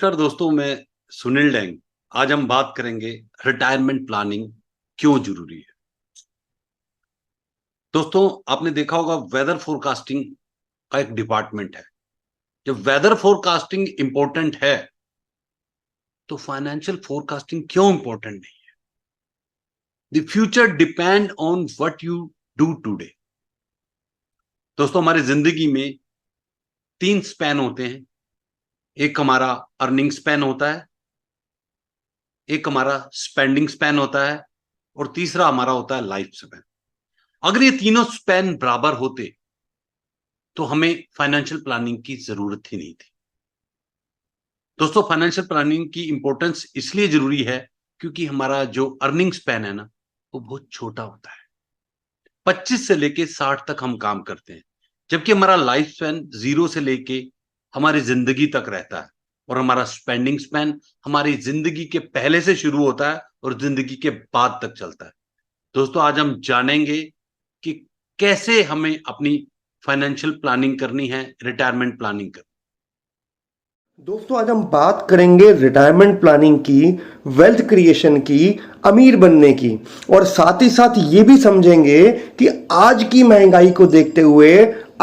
नमस्कार दोस्तों, मैं सुनील डेंग। आज हम बात करेंगे रिटायरमेंट प्लानिंग क्यों जरूरी है। दोस्तों, आपने देखा होगा वेदर फोरकास्टिंग का एक डिपार्टमेंट है। जब वेदर फोरकास्टिंग इंपॉर्टेंट है तो फाइनेंशियल फोरकास्टिंग क्यों इंपॉर्टेंट नहीं है। The future depend on what you do today. दोस्तों, हमारी जिंदगी में 3 स्पैन होते हैं। एक हमारा अर्निंग स्पैन होता है, एक हमारा स्पेंडिंग स्पैन होता है और तीसरा हमारा होता है लाइफ स्पैन। अगर ये तीनों स्पैन बराबर होते तो हमें फाइनेंशियल प्लानिंग की जरूरत ही नहीं थी। दोस्तों, फाइनेंशियल प्लानिंग की इंपॉर्टेंस इसलिए जरूरी है क्योंकि हमारा जो अर्निंग स्पैन है ना, वो बहुत छोटा होता है। 25 से लेके 60 तक हम काम करते हैं, जबकि हमारा लाइफ स्पैन 0 से लेके हमारी जिंदगी तक रहता है। और हमारा स्पेंडिंग स्पैन हमारी जिंदगी के पहले से शुरू होता है और जिंदगी के बाद तक चलता है। दोस्तों, आज हम जानेंगे कि कैसे हमें अपनी फाइनेंशियल प्लानिंग करनी है, रिटायरमेंट प्लानिंग करनी। दोस्तों, आज हम बात करेंगे रिटायरमेंट प्लानिंग की, वेल्थ क्रिएशन की, अमीर बनने की, और साथ ही साथ ये भी समझेंगे कि आज की महंगाई को देखते हुए,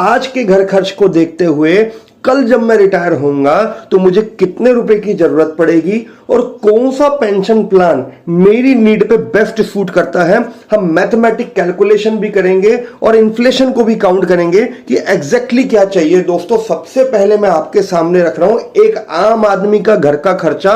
आज के घर खर्च को देखते हुए, कल जब मैं रिटायर होऊंगा तो मुझे कितने रुपए की जरूरत पड़ेगी और कौन सा पेंशन प्लान मेरी नीड पे बेस्ट सूट करता है। हम मैथमेटिक कैलकुलेशन भी करेंगे और इन्फ्लेशन को भी काउंट करेंगे कि एग्जैक्टली क्या चाहिए। दोस्तों, सबसे पहले मैं आपके सामने रख रहा हूं एक आम आदमी का घर का खर्चा,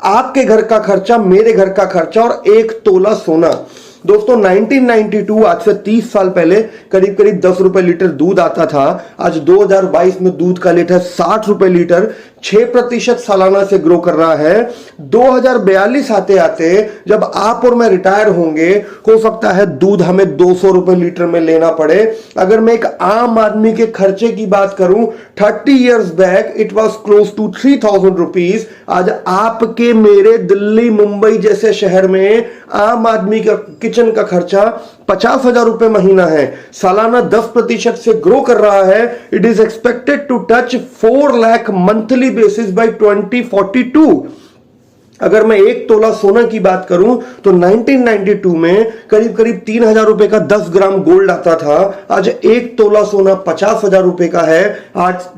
आपके घर का खर्चा, मेरे घर का खर्चा और 1 तोला सोना। दोस्तों, 1992 आज से 30 साल पहले करीब करीब 10 रुपए लीटर दूध आता था। आज 2022 में दूध का लीटर 60 रुपए लीटर, 6% सालाना से ग्रो कर रहा है। 2042 आते आते जब आप और मैं रिटायर होंगे, हो सकता है दूध हमें 200 रुपए लीटर में लेना पड़े। अगर मैं एक आम आदमी के खर्चे की बात करूं, 30 years back it was close to 3000 rupees. आज आपके मेरे दिल्ली मुंबई जैसे शहर में आम आदमी का किचन का खर्चा 50,000 रुपए महीना है। सालाना 10% से ग्रो कर रहा है। It is expected to touch 4 lakh monthly basis by 2042। अगर मैं 1 तोला सोना की बात करूं तो 1992 में करीब करीब 3,000 रुपए का 10 ग्राम गोल्ड आता था। आज 1 तोला सोना 50,000 रुपए का है। आज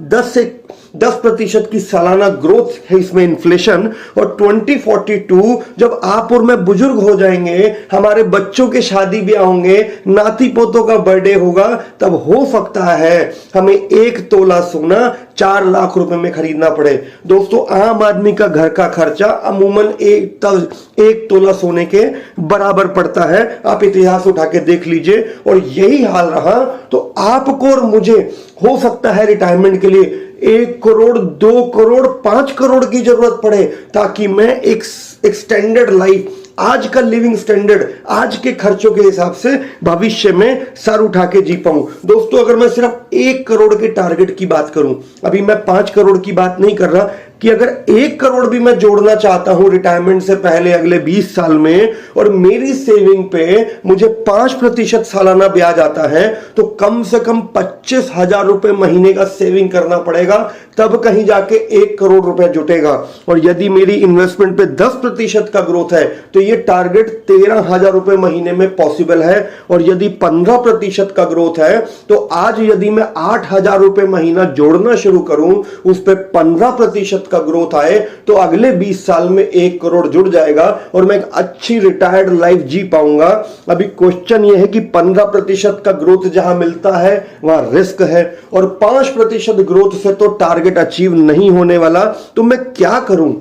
10% की सालाना ग्रोथ है इसमें, इन्फ्लेशन। और 2042 जब आप और मैं बुजुर्ग हो जाएंगे, हमारे बच्चों के शादी ब्याह होंगे, नाती पोतों का बर्थडे होगा, तब हो सकता है हमें 1 तोला सोना 4 लाख रुपए में खरीदना पड़े। दोस्तों, आम आदमी का घर का खर्चा अमूमन 1 तोला सोने के बराबर पड़ता है। आप इतिहास उठा के देख लीजिए और यही हाल रहा तो आपको और मुझे हो सकता है रिटायरमेंट के लिए 1 करोड़, 2 करोड़, 5 करोड़ की जरूरत पड़े, ताकि मैं एक स्टैंडर्ड लाइफ, आज का लिविंग स्टैंडर्ड, आज के खर्चों के हिसाब से भविष्य में सर उठा के जी पाऊं। दोस्तों, अगर मैं सिर्फ 1 करोड़ के टारगेट की बात करूं, अभी मैं 5 करोड़ की बात नहीं कर रहा, कि अगर 1 करोड़ भी मैं जोड़ना चाहता हूं रिटायरमेंट से पहले अगले 20 साल में, और मेरी सेविंग पे मुझे 5% सालाना ब्याज आता है, तो कम से कम 25,000 रुपए महीने का सेविंग करना पड़ेगा, तब कहीं जाके 1 करोड़ रुपए जुटेगा। और यदि मेरी इन्वेस्टमेंट पे 10% का ग्रोथ है तो ये टारगेट 13,000 रुपए महीने में पॉसिबल है। और यदि 15% का ग्रोथ है तो आज यदि मैं 8,000 रुपए महीना जोड़ना शुरू करूं, उस पर 15% का ग्रोथ आए, तो अगले 20 साल में 1 करोड़ जुड़ जाएगा और मैं एक अच्छी रिटायर्ड लाइफ जी पाऊंगा। अभी क्वेश्चन यह है कि 15% का ग्रोथ जहां मिलता है वहां रिस्क है, और 5% ग्रोथ से तो टारगेट अचीव नहीं होने वाला। तो मैं क्या करूं,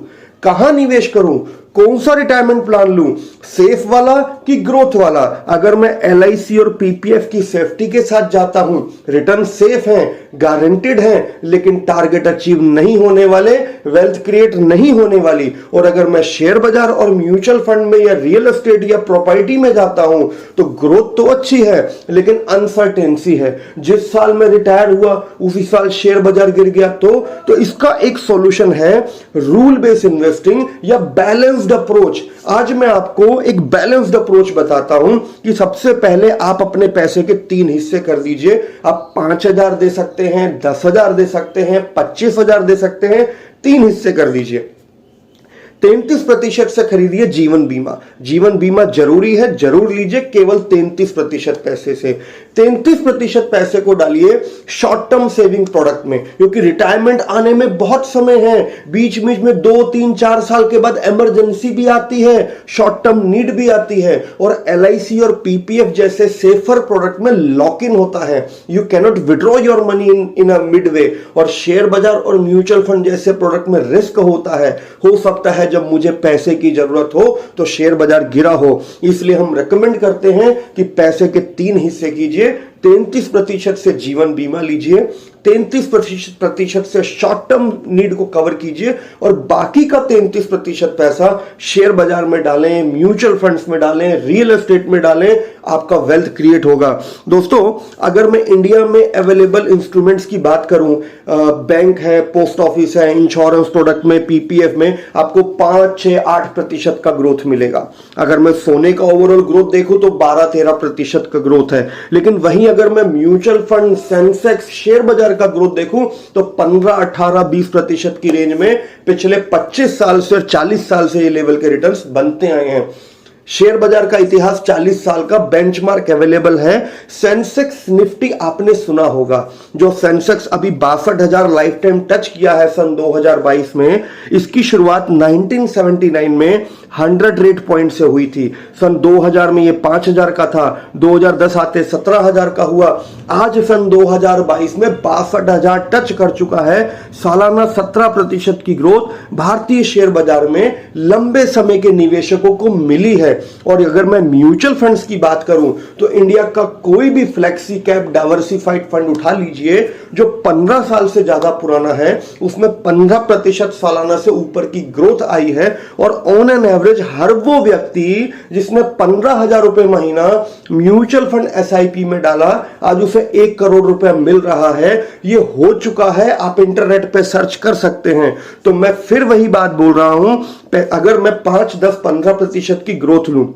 कहां निवेश करूं, कौन सा रिटायरमेंट प्लान लूं, सेफ वाला कि ग्रोथ वाला? अगर मैं LIC और PPF की सेफ्टी के साथ जाता हूं, रिटर्न सेफ हैं, गारंटेड हैं, लेकिन टारगेट अचीव नहीं होने वाले, वेल्थ क्रिएट नहीं होने वाली। और अगर मैं शेयर बाजार और म्यूचुअल फंड में या रियल एस्टेट या प्रॉपर्टी में जाता हूं, तो ग्रोथ तो अच्छी है लेकिन अनसर्टेनिटी है। जिस साल में रिटायर हुआ उसी साल शेयर बाजार गिर गया, तो इसका एक सॉल्यूशन है रूल बेस्ड इन्वेस्टिंग या बैलेंस अप्रोच। आज मैं आपको एक बैलेंस्ड अप्रोच बताता हूं कि सबसे पहले आप अपने पैसे के 3 हिस्से कर दीजिए। आप 5,000 दे सकते हैं, 10,000 दे सकते हैं, 25,000 दे सकते हैं, 3 हिस्से कर दीजिए। 33% से खरीदिए जीवन बीमा। जीवन बीमा जरूरी है, जरूर लीजिए, केवल 33% पैसे से। 33% पैसे को डालिए शॉर्ट टर्म सेविंग प्रोडक्ट में, क्योंकि रिटायरमेंट आने में बहुत समय है, बीच बीच में 2, 3, 4 साल के बाद इमरजेंसी भी आती है, शॉर्ट टर्म नीड भी आती है, और LIC और PPF जैसे सेफर प्रोडक्ट में लॉक इन होता है। You cannot withdraw your money in a mid way. और शेयर बाजार और म्यूचुअल फंड जैसे प्रोडक्ट में रिस्क होता है, हो सकता है जब मुझे पैसे की जरूरत हो तो शेयर बाजार गिरा हो। इसलिए हम रेकमेंड करते हैं कि पैसे के 3 हिस्से कीजिए। 33% से जीवन बीमा लीजिए, 33% से शॉर्ट टर्म नीड को कवर कीजिए, और बाकी का 33% पैसा शेयर बाजार में डालें, म्यूचुअल फंड्स में डालें, रियल एस्टेट में डालें, आपका वेल्थ क्रिएट होगा। दोस्तों, अगर मैं इंडिया में अवेलेबल इंस्ट्रूमेंट्स की बात करूं, बैंक है, पोस्ट ऑफिस है, इंश्योरेंस प्रोडक्ट में, PPF में आपको 5, 6, 8% का ग्रोथ मिलेगा। अगर मैं सोने का ओवरऑल ग्रोथ देखूं तो 12-13% का ग्रोथ है। लेकिन वहीं अगर मैं म्यूचुअल फंड, सेंसेक्स, शेयर बाजार का ग्रोथ देखूं तो 15, 18, 20% की रेंज में पिछले 25 साल से और 40 साल से ये लेवल के रिटर्न्स बनते आए हैं। शेयर बाजार का इतिहास 40 साल का बेंचमार्क अवेलेबल है। सेंसेक्स निफ्टी आपने सुना होगा, जो सेंसेक्स अभी 62,000 लाइफ टाइम टच किया है सन 2022 में। इसकी शुरुआत 1979 में 100 रेट पॉइंट से हुई थी। सन 2000 में ये 5,000 का था, 2010 आते 17,000 का हुआ, आज सन 2022 में 62,000 टच कर चुका है। सालाना 17% की ग्रोथ भारतीय शेयर बाजार में लंबे समय के निवेशकों को मिली है। और अगर मैं म्यूचुअल फंड्स की बात करूं तो इंडिया का कोई भी फ्लेक्सी कैप डाइवर्सिफाइड फंड उठा लीजिए जो 15 साल से ज्यादा पुराना है, उसमें 15% सालाना से ऊपर की ग्रोथ आई है। और ऑन एन एवरेज हर वो व्यक्ति जिसने 15,000 रुपए महीना म्यूचुअल फंड SIP में डाला, आज उसे 1 करोड़ रुपए मिल रहा है। ये हो चुका है, आप इंटरनेट पे सर्च कर सकते हैं। तो मैं फिर वही बात बोल रहा हूं, अगर मैं 5, 10, 15% की ग्रोथ लूं,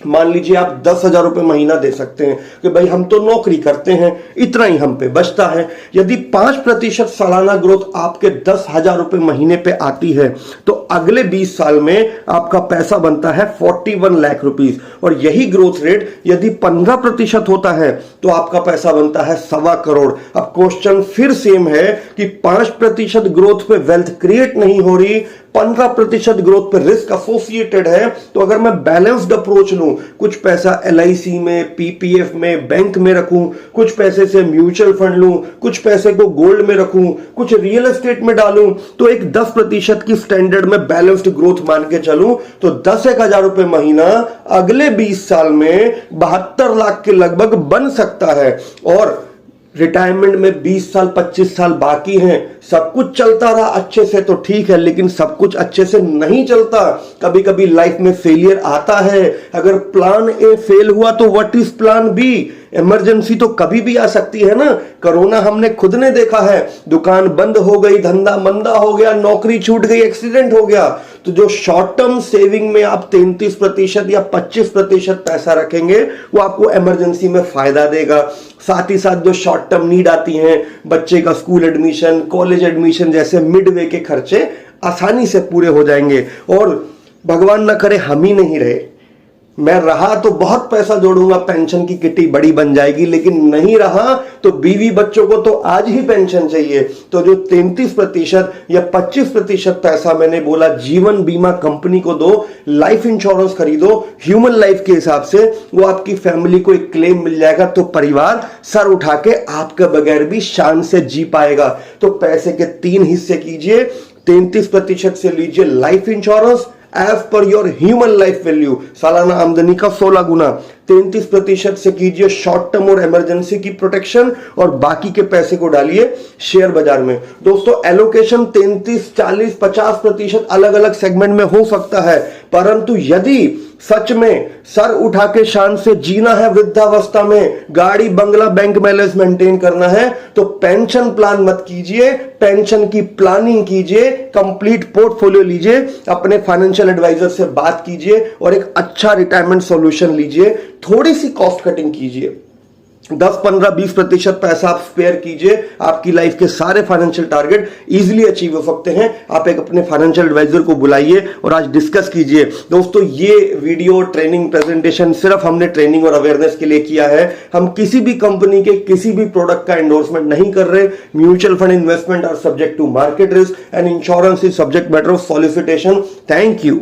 मान लीजिए आप 10,000 रुपए महीना दे सकते हैं कि भाई हम तो नौकरी करते हैं, इतना ही हम पे बचता है। यदि 5% सालाना ग्रोथ आपके 10,000 रुपए महीने पे आती है तो अगले 20 साल में आपका पैसा बनता है 41 लाख रुपीस। और यही ग्रोथ रेट यदि 15% होता है तो आपका पैसा बनता है 1.25 करोड़। अब क्वेश्चन फिर सेम है कि 5% ग्रोथ पे वेल्थ क्रिएट नहीं हो रही, 15% ग्रोथ पे रिस्क एसोसिएटेड है। तो अगर मैं बैलेंस्ड अप्रोच लूं, कुछ पैसा LIC में, PPF में, बैंक में रखूं, कुछ पैसे से म्यूचुअल फंड लूं, कुछ पैसे को गोल्ड में रखूं, कुछ रियल एस्टेट में डालूं, तो एक 10% की स्टैंडर्ड में बैलेंस्ड ग्रोथ मान के चलूं तो 10,000 रुपए महीना अगले 20 साल में 72 लाख के लगभग बन सकता है। और रिटायरमेंट में 20 साल 25 साल बाकी हैं, सब कुछ चलता रहा अच्छे से तो ठीक है, लेकिन सब कुछ अच्छे से नहीं चलता। कभी कभी लाइफ में फेलियर आता है। अगर प्लान A फेल हुआ तो what is plan B? Emergency तो कभी भी आ सकती है ना। कोरोना हमने खुद ने देखा है, दुकान बंद हो गई, धंधा मंदा हो गया, नौकरी छूट गई, एक्सीडेंट हो गया। तो जो शॉर्ट टर्म सेविंग में आप 33% या 25% पैसा रखेंगे वो आपको इमरजेंसी में फायदा देगा। साथ ही साथ जो शॉर्ट टर्म नीड आती हैं, बच्चे का स्कूल एडमिशन, कॉलेज एडमिशन जैसे मिड वे के खर्चे आसानी से पूरे हो जाएंगे। और भगवान ना करे हम ही नहीं रहे, मैं रहा तो बहुत पैसा जोड़ूंगा, पेंशन की किटी बड़ी बन जाएगी, लेकिन नहीं रहा तो बीवी बच्चों को तो आज ही पेंशन चाहिए। तो जो 33% या 25% पैसा मैंने बोला जीवन बीमा कंपनी को दो, लाइफ इंश्योरेंस खरीदो ह्यूमन लाइफ के हिसाब से, वो आपकी फैमिली को एक क्लेम मिल जाएगा तो परिवार सर उठा के आपके बगैर भी शान से जी पाएगा। तो पैसे के 3 हिस्से कीजिए, 33% से लीजिए life insurance as per your human life value, सालाना आमदनी का 16 गुना। 33% से कीजिए शॉर्ट टर्म और इमरजेंसी की प्रोटेक्शन, और बाकी के पैसे को डालिए शेयर बाजार में। दोस्तों, एलोकेशन 33, 40, 50% अलग अलग सेगमेंट में हो सकता है, परंतु यदि सच में सर उठा के शान से जीना है वृद्धावस्था में, गाड़ी बंगला बैंक बैलेंस मेंटेन करना है, तो पेंशन प्लान मत कीजिए, पेंशन की प्लानिंग कीजिए, कंप्लीट पोर्टफोलियो लीजिए, अपने फाइनेंशियल एडवाइजर से बात कीजिए और एक अच्छा रिटायरमेंट सॉल्यूशन लीजिए, थोड़ी सी कॉस्ट कटिंग कीजिए। 10, 15, 20% पैसा आप स्पेयर कीजिए, आपकी लाइफ के सारे फाइनेंशियल टारगेट इजीली अचीव हो सकते हैं। आप एक अपने फाइनेंशियल एडवाइजर को बुलाइए और आज डिस्कस कीजिए। दोस्तों, ये वीडियो ट्रेनिंग प्रेजेंटेशन सिर्फ हमने ट्रेनिंग और अवेयरनेस के लिए किया है। हम किसी भी कंपनी के किसी भी प्रोडक्ट का एंडोर्समेंट नहीं कर रहे। Mutual fund investment are subject to market risk and insurance is subject matter of solicitation. Thank you.